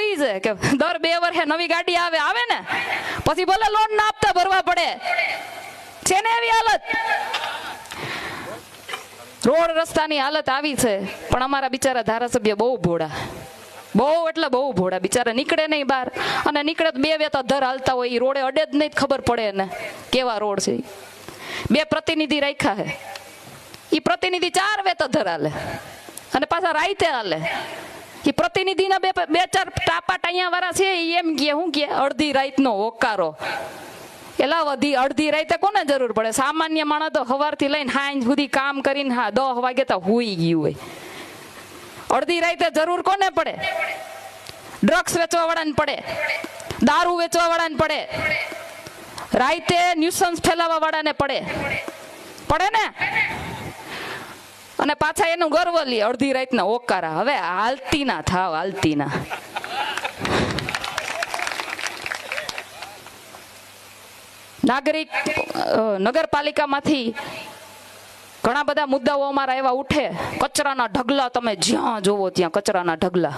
ઈ છે કે દર 2 વર્ષે નવી ગાડી આવે ને પછી ભલે લોન ના આપતા ભરવા પડે છે ને એવી હાલત. રોડ રસ્તાની હાલત આવી છે. પણ અમારા બિચારા ધારાસભ્ય બહુ ભોળા, બહુ એટલે બહુ ભોળા. બિચારા નીકળે નહીં બહાર, અને નીકળે તો 2 વેતા ધર હાલતા હોય. એ રોડે અડે જ નહીં, ખબર પડે ને કેવા રોડ છે. 2 પ્રતિનિધિ રાખ્યા છે. એ પ્રતિનિધિ 4 વેતા ધર હાલે અને પાછા રાઈતે હાલે. એ પ્રતિનિધિના 2-4 ટાપા ટાઈયા વાળા છે. એમ કે શું કે અડધી રાતનો હોકારો. એલા અડધી રાતે કોને જરૂર પડે? સામાન્ય માણસ તો સવારથી લઈને સાંજ સુધી કામ કરીને 10 વાગે તો હુઈ ગયું હોય. અડધી રાતે જરૂર કોને પડે? ડ્રગ્સ વેચવા વાળાને પડે, દારૂ વેચવા વાળાને પડે, રાતે ન્યુસન્સ ફેલાવા વાળાને પડે ને. અને પાછા એનું ગર્વ લે અડધી રાતના ઓકારા. હવે હાલતી ના થાવ, હાલતી ના. નગરપાલિકામાંથી ઘણા બધા મુદ્દાઓ અમારા એવા ઉઠે. કચરાના ઢગલા, તમે જ્યાં જોવો ત્યાં કચરાના ઢગલા.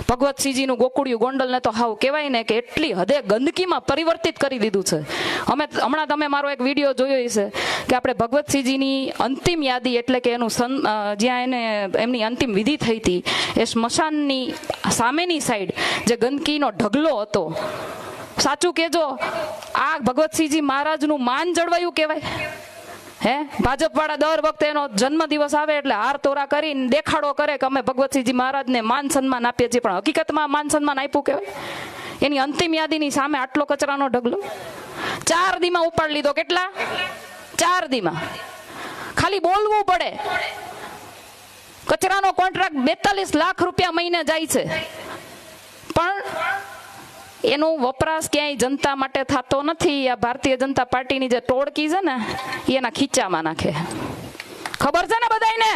ભગવતસિંહજીનું ગોકુળિયું ગોંડલને તો હાવ કહેવાય ને કે એટલી હદે ગંદકીમાં પરિવર્તિત કરી દીધું છે. હમણાં તમે મારો એક વિડીયો જોયો છે કે આપણે ભગવતસિંહજીની અંતિમ યાદી, એટલે કે એનું જ્યાં એમની અંતિમ વિધિ થઈ હતી, એ સ્મશાનની સામેની સાઈડ જે ગંદકીનો ઢગલો હતો. સાચું કેજો, આ ભગવતસિંહજી મહારાજનું માન જળવાયું કહેવાય? હે, ભાજપ વાળા દર વખતે એનો જન્મદિવસ આવે એટલે હાર તોરા કરીને દેખાડો કરે કે અમે ભગવતસિંહજી મહારાજને માન સન્માન આપીએ છીએ, પણ હકીકતમાં માન સન્માન આપ્યું કહેવાય? એની અંતિમ યાદીની સામે આટલો કચરાનો ઢગલો 4 દીમાં ઉપાડી લીધો. કેટલા? 4 દીમાં. ખાલી બોલવું પડે. કચરાનો કોન્ટ્રાક્ટ 42 લાખ રૂપિયા મહિને જાય છે, પણ એનો વપરાશ ક્યાંય જનતા માટે થતો નથી. આ ભારતીય જનતા પાર્ટીની જે ટોળકી છે ને, એના ખીચામાં નાખે. ખબર છે ને બધાયને?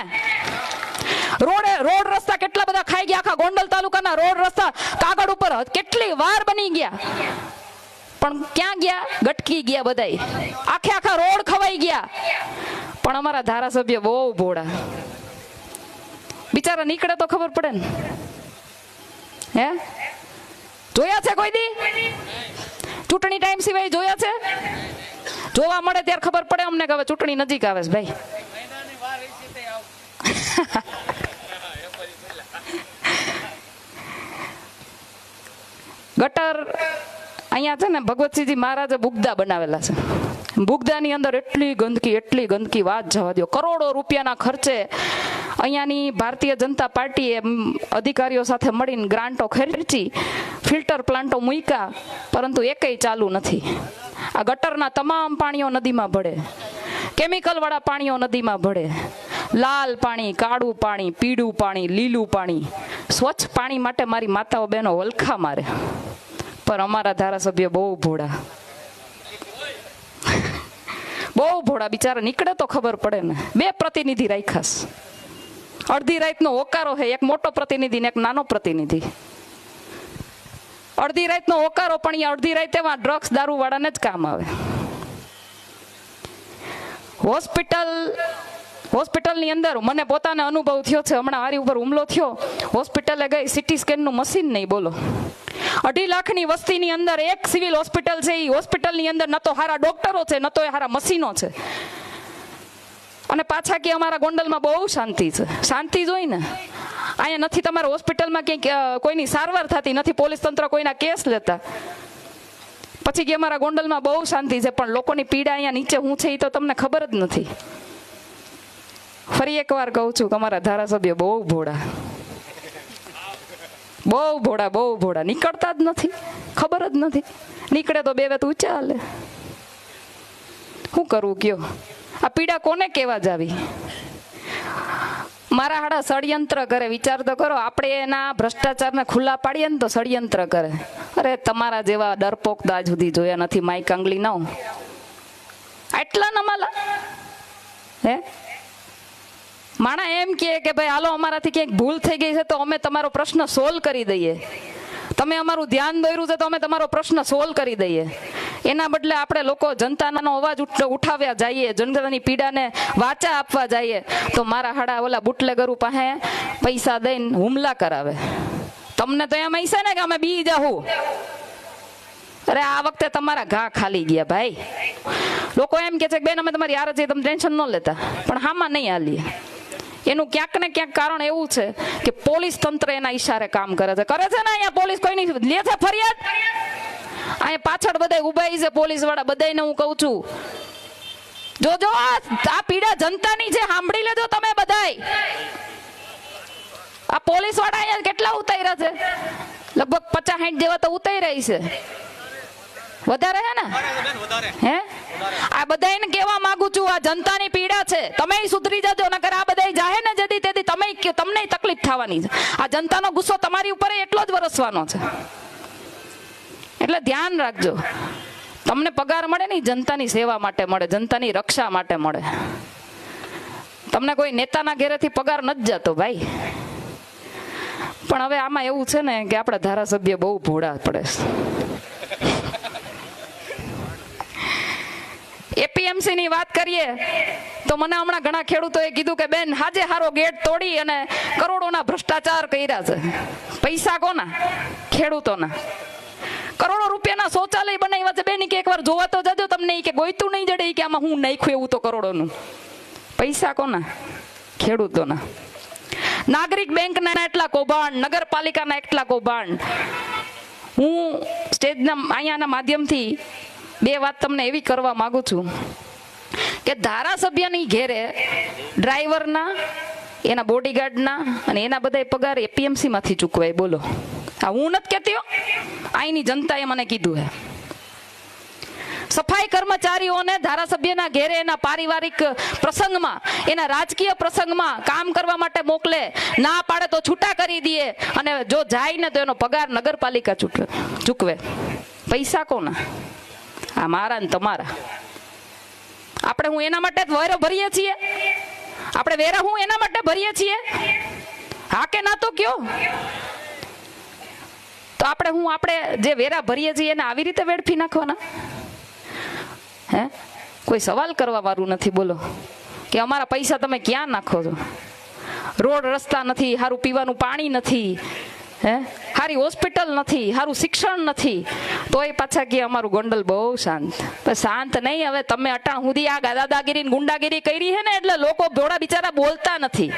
રોડ રસ્તા કેટલા બધા ખાઈ ગયા. આખા ગોંડલ તાલુકાના રોડ રસ્તા કાગળ ઉપર કેટલી વાર બની ગયા, પણ ક્યાં ગયા? ગટકી ગયા બધાય. આખા રોડ ખવાઈ ગયા. પણ અમારા ધારાસભ્ય બહુ ભોળા. બિચારા નીકળે તો ખબર પડે ને. હે, જોયા છે કોઈ દી? ચૂંટણી ટાઈમ સિવાય જોયા છે? જોવા મળે ત્યારે ખબર પડે અમને કે હવે ચૂંટણી નજીક આવે છે ભાઈ. ગટર અહીંયા છે ને, ભગવતસિંહજી મહારાજે બુગદા બનાવેલા છે. બુગદાની અંદર એટલી ગંદકી વાત જવા દો. કરોડો રૂપિયાના ખર્ચે અહીંયાની ભારતીય જનતા પાર્ટીએ અધિકારીઓ સાથે મળીને ગ્રાન્ટો ખર્ચી, ફિલ્ટર પ્લાન્ટો મૂક્યા, પરંતુ એકેય ચાલુ નથી. આ ગટરના તમામ પાણીઓ નદીમાં ભળે, કેમિકલ વાળા પાણીઓ નદીમાં ભળે. લાલ પાણી, કાળું પાણી, પીળું પાણી, લીલું પાણી. સ્વચ્છ પાણી માટે મારી માતાઓ બહેનો વલખા મારે, પણ અમારા ધારાસભ્ય બહુ ભોળા, બહુ ભોળા. બિચારા નીકળે તો ખબર પડે ને. 2 પ્રતિનિધિ રાખ્યાસ. અડધી રાતનો હોકારો છે, એક મોટો પ્રતિનિધિ ને એક નાનો પ્રતિનિધિ. અડધી રાતનો હોકારો, પણ એ અડધી રાતે ડ્રગ્સ દારૂ વાળાને જ કામ આવે. હોસ્પિટલની અંદર મને પોતાને અનુભવ થયો છે. હમણાં હારી ઉપર હુમલો થયો, હોસ્પિટલે ગઈ, સિટી સ્કેનનું મશીન નહીં, બોલો. 2.5 લાખની વસ્તીની અંદર એક સિવિલ હોસ્પિટલ છે. એ હોસ્પિટલની અંદર ન તો સારા ડોક્ટરો છે, ન તો સારા મશીનો છે. અને પાછા કે અમારા ગોંડલમાં બહુ શાંતિ છે. શાંતિ જોઈ ને, અહીંયા નથી તમારા હોસ્પિટલમાં ક્યાંય કોઈની સારવાર થતી નથી, પોલીસ તંત્ર કોઈના કેસ લેતા. પછી કે અમારા ગોંડલમાં બહુ શાંતિ છે, પણ લોકોની પીડા અહીંયા નીચે શું છે એ તો તમને ખબર જ નથી. ફરી એકવાર કહું છું કે અમારા ધારાસભ્ય બહુ ભોળા, બહુ ભોળા. નીકળતા જ નથી, ખબર જ નથી. નીકળે તો 2 વેત ઊંચા હાલે. શું કરવું કયો? આ પીડા કોને કેવા જાવી? મારા હાડા ષડયંત્ર કરે. વિચાર તો કરો, આપણે એના ભ્રષ્ટાચારને ખુલ્લા પાડીએ ને તો ષડયંત્ર કરે. અરે તમારા જેવા ડરપોક આજ સુધી જોયા નથી. માઈક આંગળી ના એટલા નમાલા. હે, માણા એમ કે ભાઈ હાલો અમારાથી ક્યાંક ભૂલ થઈ ગઈ છે તો અમે તમારો પ્રશ્ન સોલ્વ કરી દઈએ. તમે અમારું ધ્યાન દોર્યું છે તો અમે તમારો પ્રશ્ન સોલ્વ કરી દઈએ. એના બદલે આપણે લોકો જનતાનો અવાજ ઉઠાવ્યા જઈએ, જનતાની પીડાને વાચા આપવા જઈએ, તો મારા હાડા ઓલા બુટલેગરો પાસે પૈસા દઈને હુમલા કરાવે. તમને તો એમ હશે ને કે અમે બી જાહું. અરે આ વખતે તમારા ઘા ખાલી ગયા ભાઈ. લોકો એમ કે છે કે બેન અમે તમારી યાર છીએ, તમે ટેન્શન ન લેતા, પણ હામાં નહીં હાલીએ. એનું ક્યાંક ને ક્યાંક કારણ એવું છે કે પોલીસ તંત્ર એના ઈશારે કામ કરે છે ને. અહીંયા પોલીસ કોઈ નહીં લે છે ફરિયાદ. અહીંયા પાછળ બધા ઉભા છે પોલીસ વાળા, બધાને હું કહું છું જોજો આ પીડા જનતાની છે, સાંભળી લેજો તમે બધાય. આ પોલીસ વાળા અહીંયા કેટલા ઉતાર્યા છે? લગભગ 50-60 જેવા તો ઉતારી છે. વધારે હે ને? હે આ બધાને કહેવા માંગુ છું, આ જનતાની પીડા છે, તમે સુધરી જજો, નકર આ બધા જાહે ને જેથી તેથી તમને તકલીફ થવાની છે. આ જનતાનો ગુસ્સો તમારી ઉપર એટલો જ વરસવાનો છે. એટલે ધ્યાન રાખજો. તમને પગાર મળે ને જનતાની સેવા માટે મળે, જનતાની રક્ષા માટે મળે. તમને કોઈ નેતાના ઘેરેથી પગાર નથી જતો ભાઈ. પણ હવે આમાં એવું છે ને કે આપણા ધારાસભ્ય બહુ ભોળા પડે છે. એપીએમસી ની વાત કરીએ તો મને હમણાં ઘણા ખેડૂતોએ કીધું કે બેન હાજે હારો ગેટ તોડી અને કરોડોના ભ્રષ્ટાચાર કર્યા છે. પૈસા કોના? ખેડૂતોના. કરોડો રૂપિયાના શૌચાલય બનાવ્યા છે બેન, કે એકવાર જોવા તો જજો, તમને કે ગોઈતું નહીં જડે કે આમાં હું નાખ્યું એવું તો કરોડોનું. પૈસા કોના? ખેડૂતોના. નાગરિક બેંકના એટલા કૌભાંડ, નગરપાલિકાના એટલા કૌભાંડ. હું સ્ટેજના અહીંયાના માધ્યમથી બે વાત તમને એવી કરવા માંગુ છું કે ધારાસભ્યની ઘેરે ડ્રાઈવરના, એના બોડીગાર્ડના અને એના બધા પગાર એપીએમસી માંથી ચૂકવાય. બોલો, આ હું નથી કહેતી હો, અહીંની જનતાએ મને કીધું હે. સફાઈ કર્મચારીઓને ધારાસભ્યના ઘેરે એના પારિવારિક પ્રસંગમાં, એના રાજકીય પ્રસંગમાં કામ કરવા માટે મોકલે, ના પાડે તો છૂટા કરી દે, અને જો જાય ને તો એનો પગાર નગરપાલિકા ચૂકવે. પૈસા કોના? આ મારા ને તમારા. આપણે હું એના માટે વેરો ભરીએ છીએ? આપણે વેરા હું એના માટે ભરીએ છીએ? હા કે ના તો કયો? તો આપણે જે વેરા ભરીએ છીએ એને આવી રીતે વેડફી નાખવાના? હે? કોઈ સવાલ કરવા વાળું નથી. બોલો કે અમારા પૈસા તમે ક્યાં નાખો છો? રોડ રસ્તા નથી, સારું પીવાનું પાણી નથી, હે, સારી હોસ્પિટલ નથી, સારું શિક્ષણ નથી, તોય પાછા કે અમારું ગોંડલ બહુ શાંત. શાંત નહીં. હવે તમે અટાણ સુધી આ દાદાગીરી ગુંડાગીરી કરી છે ને એટલે લોકો ભોળા બિચારા બોલતા નથી.